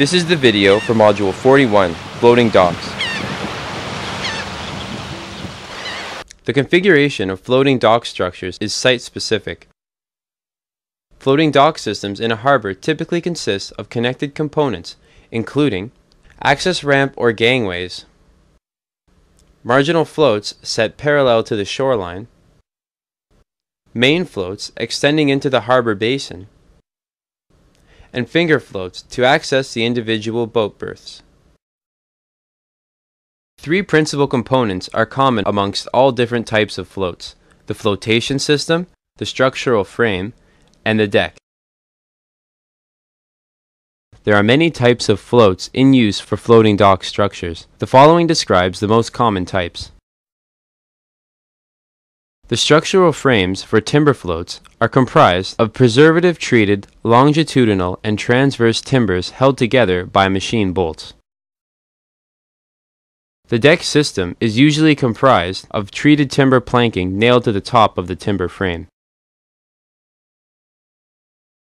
This is the video for Module 41, Floating Docks. The configuration of floating dock structures is site-specific. Floating dock systems in a harbor typically consist of connected components, including access ramp or gangways, marginal floats set parallel to the shoreline, main floats extending into the harbor basin, and finger floats to access the individual boat berths. Three principal components are common amongst all different types of floats: the flotation system, the structural frame, and the deck. There are many types of floats in use for floating dock structures. The following describes the most common types. The structural frames for timber floats are comprised of preservative-treated longitudinal and transverse timbers held together by machine bolts. The deck system is usually comprised of treated timber planking nailed to the top of the timber frame.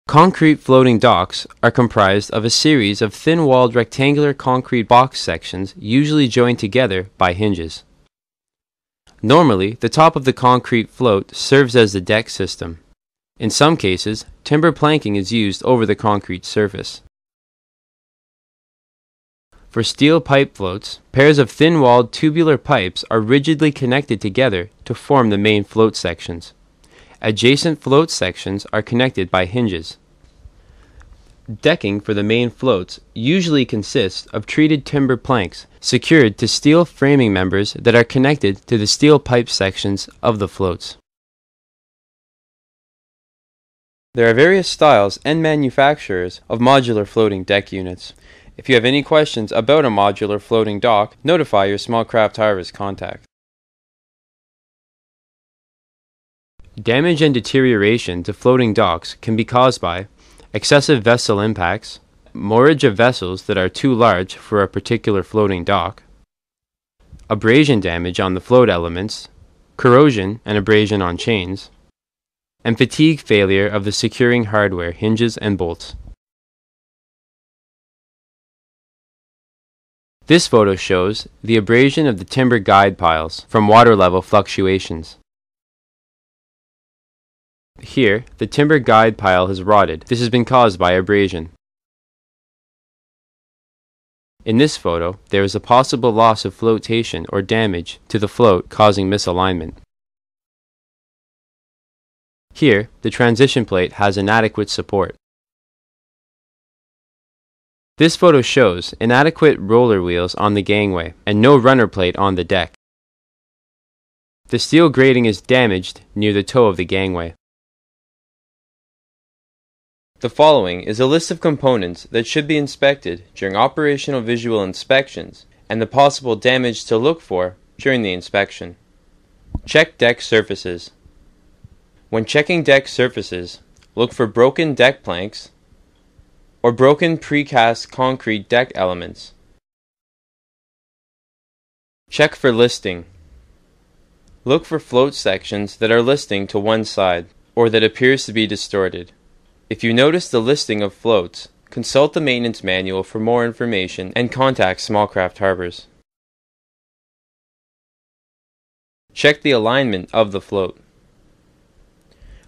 Concrete floating docks are comprised of a series of thin-walled rectangular concrete box sections usually joined together by hinges. Normally, the top of the concrete float serves as the deck system. In some cases, timber planking is used over the concrete surface. For steel pipe floats, pairs of thin-walled tubular pipes are rigidly connected together to form the main float sections. Adjacent float sections are connected by hinges. Decking for the main floats usually consists of treated timber planks secured to steel framing members that are connected to the steel pipe sections of the floats. There are various styles and manufacturers of modular floating deck units. If you have any questions about a modular floating dock, notify your small craft Harbours contact. Damage and deterioration to floating docks can be caused by excessive vessel impacts, moorage of vessels that are too large for a particular floating dock, abrasion damage on the float elements, corrosion and abrasion on chains, and fatigue failure of the securing hardware, hinges and bolts. This photo shows the abrasion of the timber guide piles from water level fluctuations. Here, the timber guide pile has rotted. This has been caused by abrasion. In this photo, there is a possible loss of flotation or damage to the float causing misalignment. Here, the transition plate has inadequate support. This photo shows inadequate roller wheels on the gangway and no runner plate on the deck. The steel grating is damaged near the toe of the gangway. The following is a list of components that should be inspected during operational visual inspections and the possible damage to look for during the inspection. Check deck surfaces. When checking deck surfaces, look for broken deck planks or broken precast concrete deck elements. Check for listing. Look for float sections that are listing to one side or that appears to be distorted. If you notice the listing of floats, consult the maintenance manual for more information and contact Small Craft Harbours. Check the alignment of the float.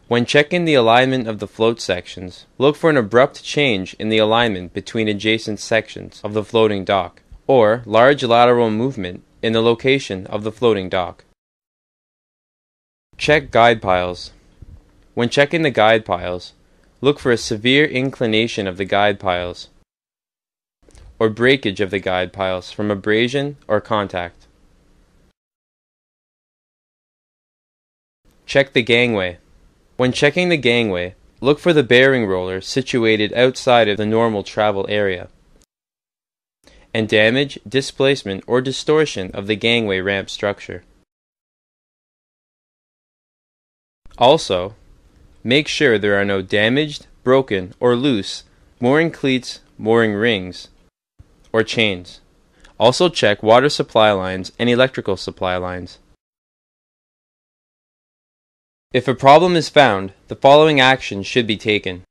When checking the alignment of the float sections, look for an abrupt change in the alignment between adjacent sections of the floating dock, or large lateral movement in the location of the floating dock. Check guide piles. When checking the guide piles, look for a severe inclination of the guide piles or breakage of the guide piles from abrasion or contact. Check the gangway. When checking the gangway, look for the bearing roller situated outside of the normal travel area and damage, displacement, or distortion of the gangway ramp structure. Also, make sure there are no damaged, broken, or loose mooring cleats, mooring rings, or chains. Also check water supply lines and electrical supply lines. If a problem is found, the following actions should be taken.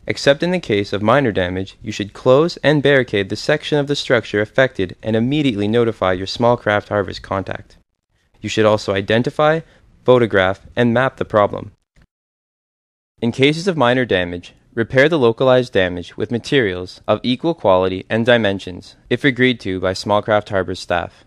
Except in the case of minor damage, you should close and barricade the section of the structure affected and immediately notify your small craft harvest contact. You should also identify, photograph, and map the problem. In cases of minor damage, repair the localized damage with materials of equal quality and dimensions, if agreed to by small craft Harbours staff.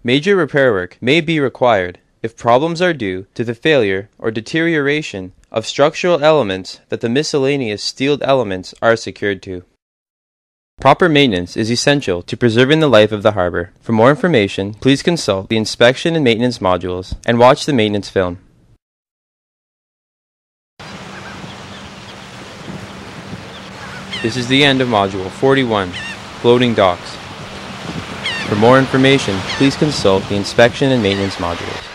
Major repair work may be required if problems are due to the failure or deterioration of structural elements that the miscellaneous steeled elements are secured to. Proper maintenance is essential to preserving the life of the harbor. For more information, please consult the inspection and maintenance modules and watch the maintenance film. This is the end of Module 41, Floating Docks. For more information, please consult the inspection and maintenance modules.